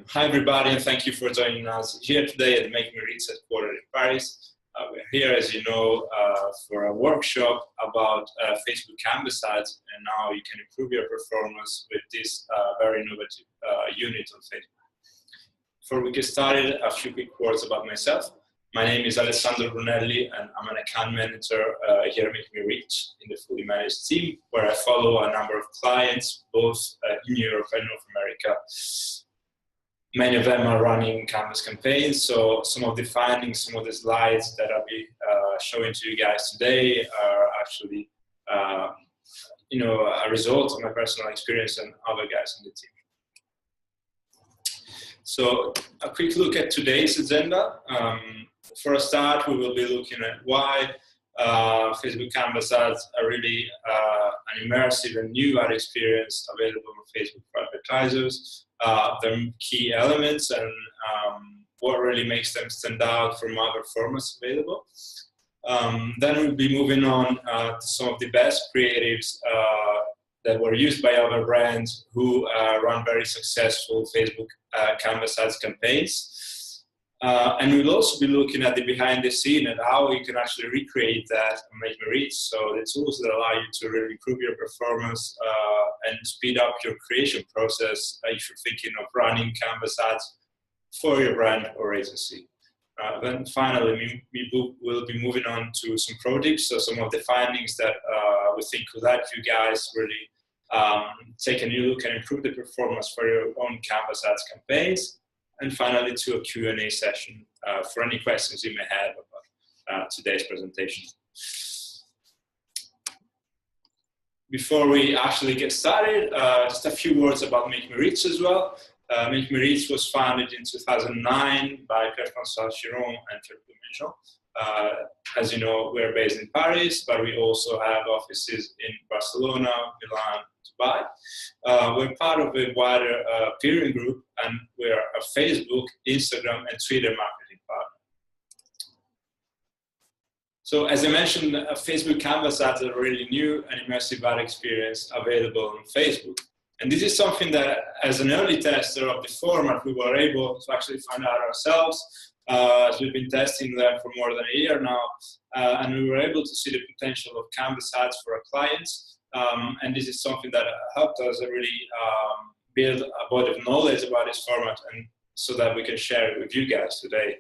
Hi everybody, and thank you for joining us here today at the MakeMeReach headquarters in Paris. We're here, as you know, for a workshop about Facebook Canvas ads, and now you can improve your performance with this very innovative unit on Facebook. Before we get started, a few quick words about myself. My name is Alessandro Brunelli, and I'm an account manager here at MakeMeReach in the fully managed team, where I follow a number of clients, both in Europe and North America. Many of them are running Canvas campaigns, so some of the findings, some of the slides that I'll be showing to you guys today are actually a result of my personal experience and other guys in the team. So a quick look at today's agenda. For a start, we will be looking at why Facebook Canvas ads are really an immersive and new ad experience available on Facebook for advertisers, their key elements, and what really makes them stand out from other formats available. Then we'll be moving on to some of the best creatives that were used by other brands who run very successful Facebook Canvas ads campaigns. And we'll also be looking at the behind the scene and how you can actually recreate that on MakeMeReach. So the tools that allow you to really improve your performance and speed up your creation process if you're thinking of running Canvas ads for your brand or agency. Then finally, we'll be moving on to some pro tips, so some of the findings that we think will help you guys really take a new look and improve the performance for your own Canvas ads campaigns. And finally, to a Q&A session for any questions you may have about today's presentation. Before we actually get started, just a few words about MakeMeReach as well. MakeMeReach was founded in 2009 by Pierre-François Chiron and Pierre Menjon. As you know, we're based in Paris, but we also have offices in Barcelona, Milan, Dubai. We're part of a wider peering group, and we're a Facebook, Instagram, and Twitter marketing partner. So as I mentioned, Facebook Canvas ads are a really new and immersive ad experience available on Facebook. And this is something that, as an early tester of the format, we were able to actually find out ourselves, as we've been testing them for more than a year now, and we were able to see the potential of Canvas ads for our clients. And this is something that helped us really build a body of knowledge about this format, and so that we can share it with you guys today.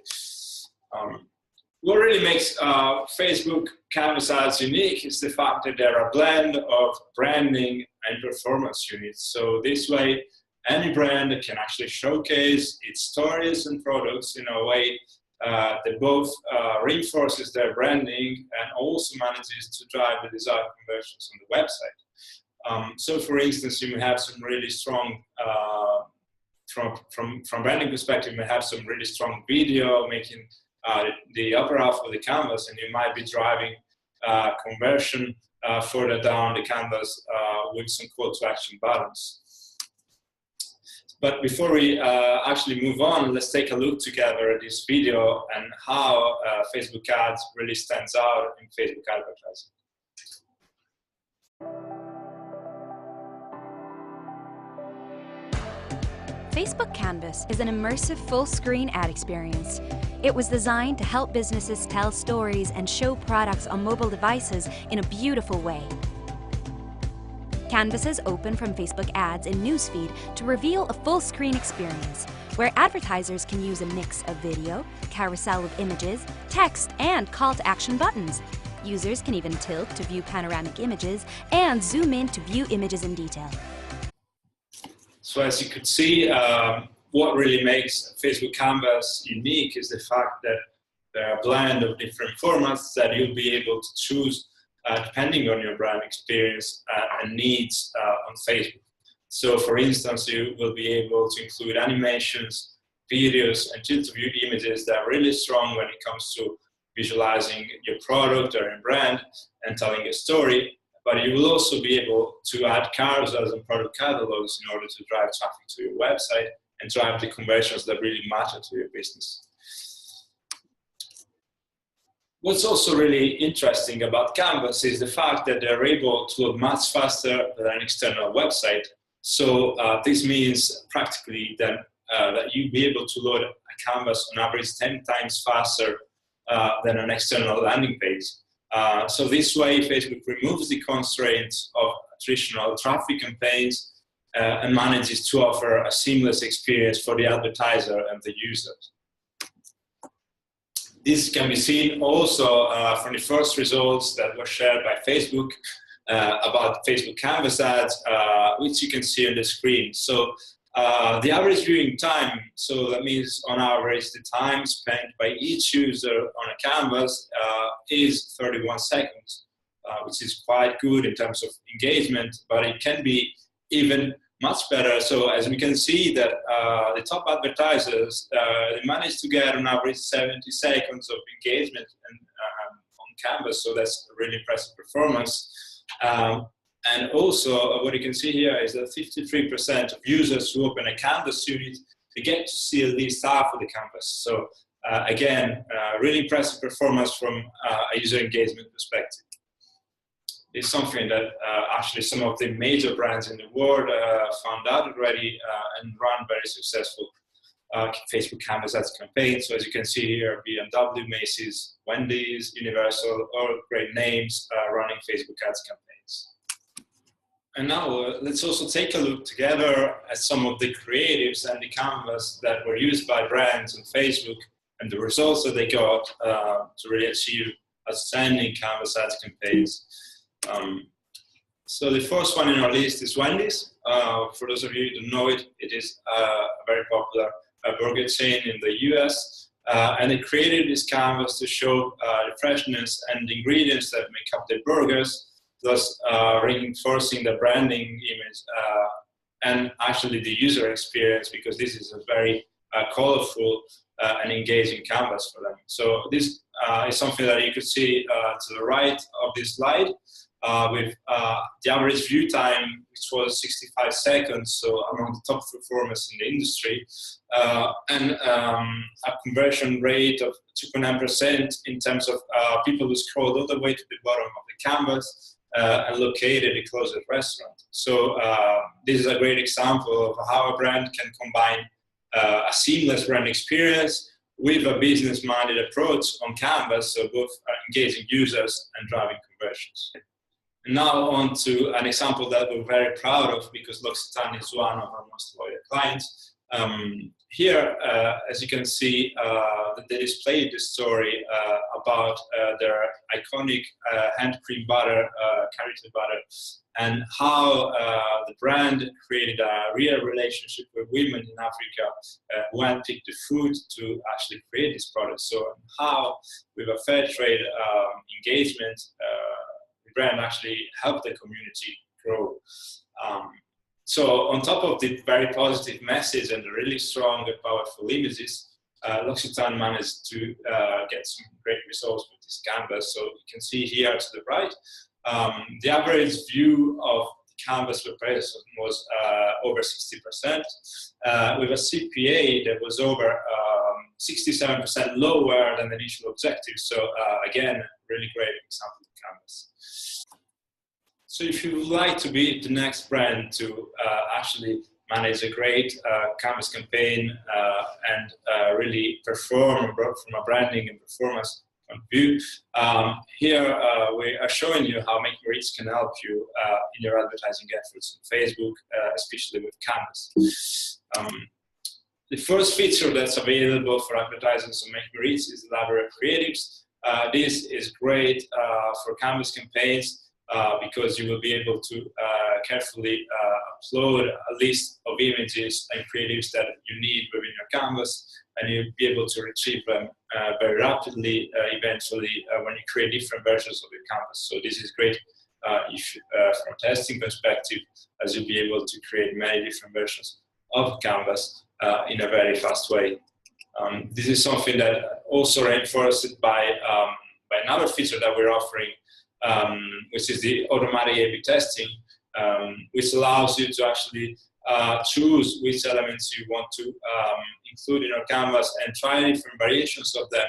What really makes Facebook Canvas ads unique is the fact that they're a blend of branding and performance units. So this way, any brand can actually showcase its stories and products in a way that both reinforces their branding and also manages to drive the desired conversions on the website. So for instance, you may have some really strong, from branding perspective, you may have some really strong video making the upper half of the canvas, and you might be driving conversion further down the canvas with some call to action buttons. But before we actually move on, let's take a look together at this video and how Facebook ads really stands out in Facebook advertising. Facebook Canvas is an immersive full-screen ad experience. It was designed to help businesses tell stories and show products on mobile devices in a beautiful way. Canvases open from Facebook ads in Newsfeed to reveal a full-screen experience, where advertisers can use a mix of video, carousel of images, text, and call-to-action buttons. Users can even tilt to view panoramic images and zoom in to view images in detail. So as you could see, what really makes Facebook Canvas unique is the fact that there are a blend of different formats that you'll be able to choose depending on your brand experience and needs on Facebook. So for instance, you will be able to include animations, videos, and tilt-to-view images that are really strong when it comes to visualizing your product or your brand and telling a story. But you will also be able to add carousels and product catalogs in order to drive traffic to your website and drive the conversions that really matter to your business. What's also really interesting about Canvas is the fact that they're able to load much faster than an external website. So this means practically that you'll be able to load a canvas on average 10 times faster than an external landing page. So this way, Facebook removes the constraints of traditional traffic campaigns and manages to offer a seamless experience for the advertiser and the users. This can be seen also from the first results that were shared by Facebook about Facebook Canvas ads, which you can see on the screen. So the average viewing time, so that means on average the time spent by each user on a canvas is 31 seconds, which is quite good in terms of engagement, but it can be even much better. So as we can see that the top advertisers, they managed to get on average 70 seconds of engagement on Canvas, so that's a really impressive performance. And also what you can see here is that 53% of users who open a Canvas unit, they get to see at least half of the canvas. So again, really impressive performance from a user engagement perspective. It's something that actually some of the major brands in the world found out already and run very successful Facebook Canvas ads campaigns. So as you can see here, BMW, Macy's, Wendy's, Universal, all great names running Facebook ads campaigns. And now let's also take a look together at some of the creatives and the canvas that were used by brands on Facebook and the results that they got to really achieve outstanding canvas ads campaigns. So the first one in our list is Wendy's. For those of you who don't know it, it is a very popular burger chain in the US. And they created this canvas to show the freshness and the ingredients that make up their burgers, thus reinforcing the branding image and actually the user experience, because this is a very colorful and engaging canvas for them. So this is something that you could see to the right of this slide. With the average view time, which was 65 seconds, so among the top performers in the industry, and a conversion rate of 2.9% in terms of people who scrolled all the way to the bottom of the canvas and located the closest restaurant. So this is a great example of how a brand can combine a seamless brand experience with a business-minded approach on Canvas, so both engaging users and driving conversions. Now on to an example that we're very proud of, because L'Occitane is one of our most loyal clients. Here, as you can see, they displayed the story about their iconic hand cream butter, karité butter, and how the brand created a real relationship with women in Africa who handpicked the food to actually create this product. So how, with a fair trade engagement, brand actually help the community grow. So on top of the very positive message and the really strong and powerful images, L'Occitane managed to get some great results with this canvas. So you can see here to the right, the average view of the canvas per person was over 60%, with a CPA that was over 67% lower than the initial objective. So again, really great example of canvas. So if you would like to be the next brand to actually manage a great canvas campaign and really perform from a branding and performance point of view, here we are showing you how MakeMeReach can help you in your advertising efforts on Facebook, especially with Canvas. The first feature that's available for advertisers on MakeMeReach is the library of creatives. This is great for Canvas campaigns, because you will be able to carefully upload a list of images and creatives that you need within your canvas, and you'll be able to retrieve them very rapidly eventually when you create different versions of your canvas. So this is great from a testing perspective, as you'll be able to create many different versions of Canvas in a very fast way. This is something that also reinforced by another feature that we're offering, which is the automatic A/B testing, which allows you to actually choose which elements you want to include in your canvas and try different variations of them,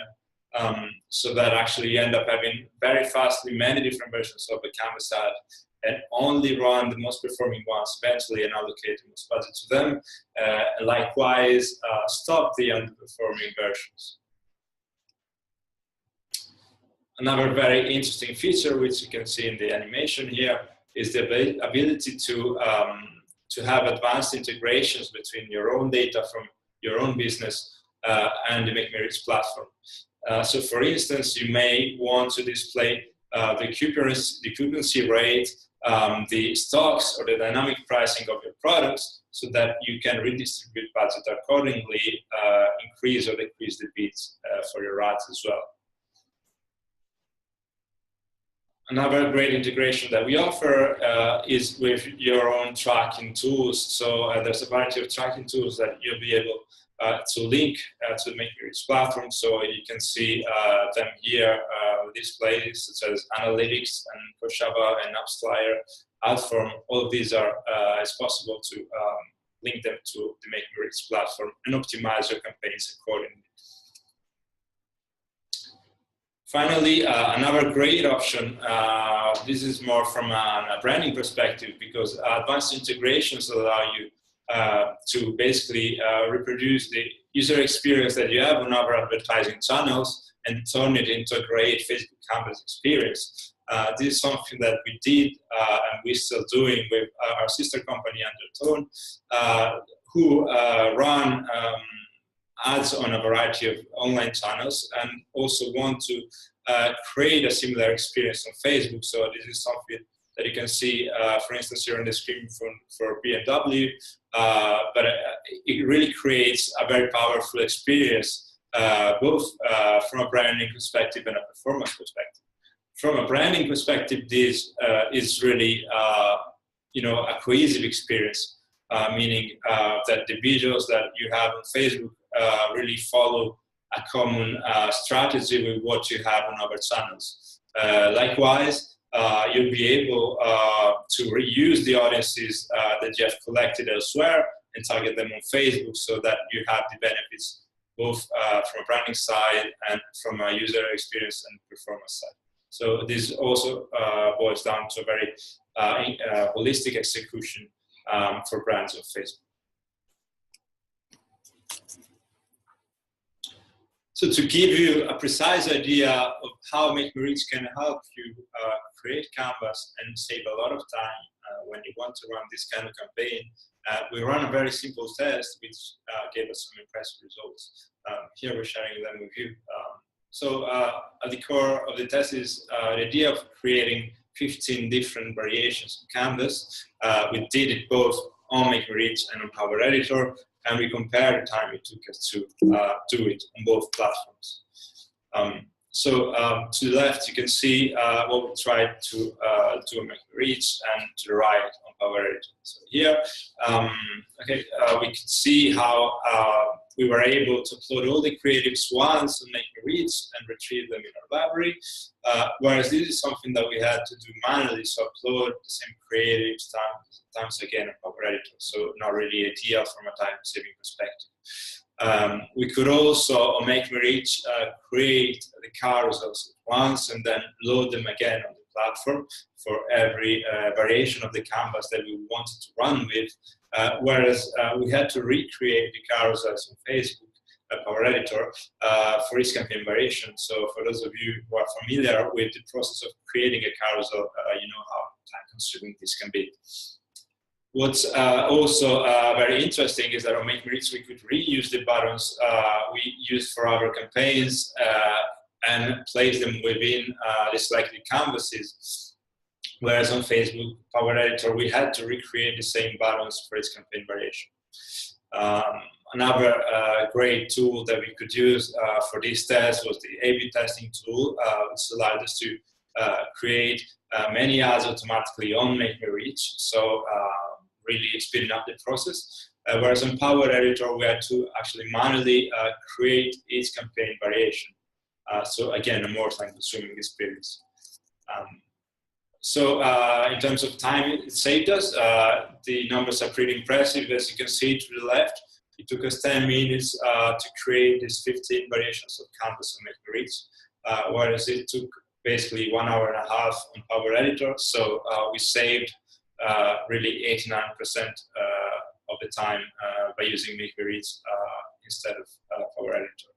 so that actually you end up having very fastly many different versions of the canvas ad and only run the most performing ones eventually and allocate the most budget to them. Likewise, stop the underperforming versions. Another very interesting feature, which you can see in the animation here, is the ability to have advanced integrations between your own data from your own business and the MakeMeReach platform. So for instance, you may want to display the occupancy rate, the stocks or the dynamic pricing of your products so that you can redistribute budget accordingly, increase or decrease the bids for your ads as well. Another great integration that we offer is with your own tracking tools. So there's a variety of tracking tools that you'll be able to link to the MakeMeReach platform. So you can see them here displayed, such as Analytics and Koshava and AppsFlyer, Adform. All of these are, it's possible to link them to the MakeMeReach platform and optimize your campaigns accordingly. Finally, another great option, this is more from a branding perspective, because advanced integrations allow you to basically reproduce the user experience that you have on our advertising channels and turn it into a great Facebook Canvas experience. This is something that we did and we're still doing with our sister company Undertone, who run ads on a variety of online channels and also want to create a similar experience on Facebook. So this is something that you can see, for instance, here on the screen for BMW, but it really creates a very powerful experience, both from a branding perspective and a performance perspective. From a branding perspective, this is really a cohesive experience, meaning that the visuals that you have on Facebook really follow a common strategy with what you have on other channels. Likewise, you'll be able to reuse the audiences that you have collected elsewhere and target them on Facebook so that you have the benefits both from a branding side and from a user experience and performance side. So this also boils down to a very holistic execution for brands on Facebook. So to give you a precise idea of how MakeMeReach can help you create Canvas and save a lot of time when you want to run this kind of campaign, we run a very simple test which gave us some impressive results. Here we're sharing them with you. So at the core of the test is the idea of creating 15 different variations of Canvas. We did it both on MakeMeReach and on Power Editor, and we compared the time it took us to do it on both platforms. So to the left, you can see what we tried to do on MakeMeReach, and to the right on Power Editor. So here, we can see how we were able to upload all the creatives once on MakeMeReach and retrieve them in our library, whereas this is something that we had to do manually, so upload the same creatives times again on Power Editor, so not really ideal from a time-saving perspective. We could also, on MakeMeReach, create the carousels once and then load them again on the platform for every variation of the canvas that we wanted to run with, whereas we had to recreate the carousels on Facebook, Power Editor, for each campaign variation. So for those of you who are familiar with the process of creating a carousel, you know how time-consuming this can be. What's also very interesting is that on MakeMeReach we could reuse the buttons we used for our campaigns and place them within the selected canvases. Whereas on Facebook Power Editor we had to recreate the same buttons for its campaign variation. Another great tool that we could use for this test was the A/B testing tool, which allowed us to create many ads automatically on MakeMeReach. So really speeding up the process. Whereas on Power Editor, we had to actually manually create each campaign variation. So again, a more time-consuming experience. So in terms of time it saved us, the numbers are pretty impressive. As you can see to the left, it took us 10 minutes to create these 15 variations of canvas on MakeMeReach, whereas it took basically 1.5 hours on Power Editor. So we saved really 89% of the time by using MakeMeReach instead of Power Editor.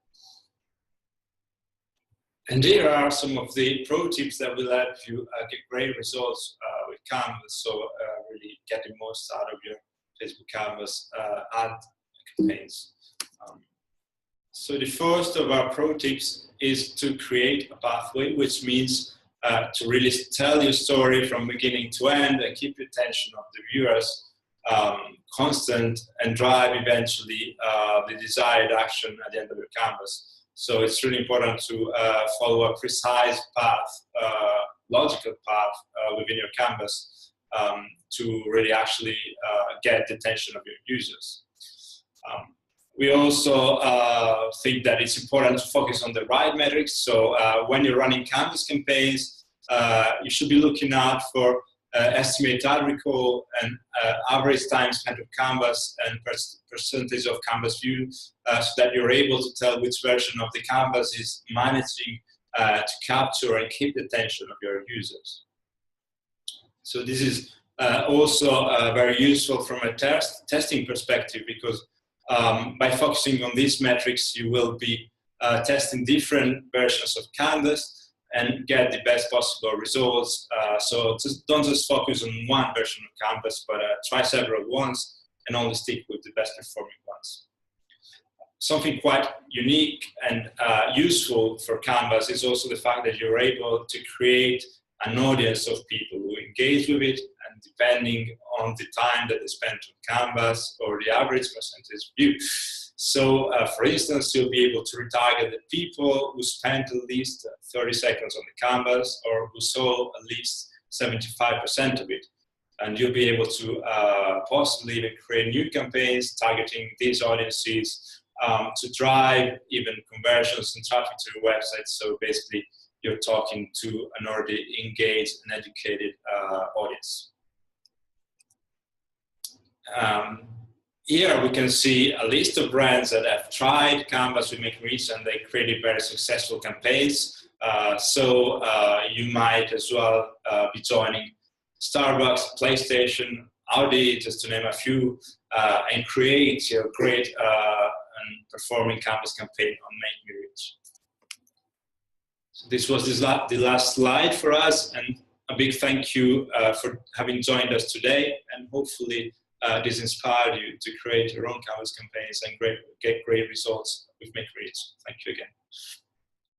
And here are some of the pro tips that will help you get great results with Canvas. So really get the most out of your Facebook Canvas ad campaigns. So the first of our pro tips is to create a pathway, which means to really tell your story from beginning to end and keep the attention of the viewers constant and drive eventually the desired action at the end of your canvas. So it's really important to follow a precise path, logical path within your canvas to really actually get the attention of your users. We also think that it's important to focus on the right metrics. So when you're running canvas campaigns, you should be looking out for estimated ad recall and average time spent of canvas and percentage of canvas view, so that you're able to tell which version of the canvas is managing to capture and keep the attention of your users. So this is also very useful from a testing perspective, because by focusing on these metrics, you will be testing different versions of Canvas and get the best possible results. So don't just focus on one version of Canvas, but try several ones and only stick with the best performing ones. Something quite unique and useful for Canvas is also the fact that you're able to create an audience of people who engage with it, and depending on the time that they spend on Canvas or the average percentage view. So, for instance, you'll be able to retarget the people who spent at least 30 seconds on the canvas or who saw at least 75% of it. And you'll be able to possibly even create new campaigns targeting these audiences to drive even conversions and traffic to your website. So basically, you're talking to an already engaged and educated audience. Here we can see a list of brands that have tried Canvas with MakeMeReach and they created very successful campaigns. So you might as well be joining Starbucks, PlayStation, Audi, just to name a few, and create your great and performing Canvas campaign on MakeMeReach. So this was the last slide for us, and a big thank you for having joined us today, and hopefully this inspired you to create your own Canvas campaigns and get great results with MakeMeReach. Thank you again.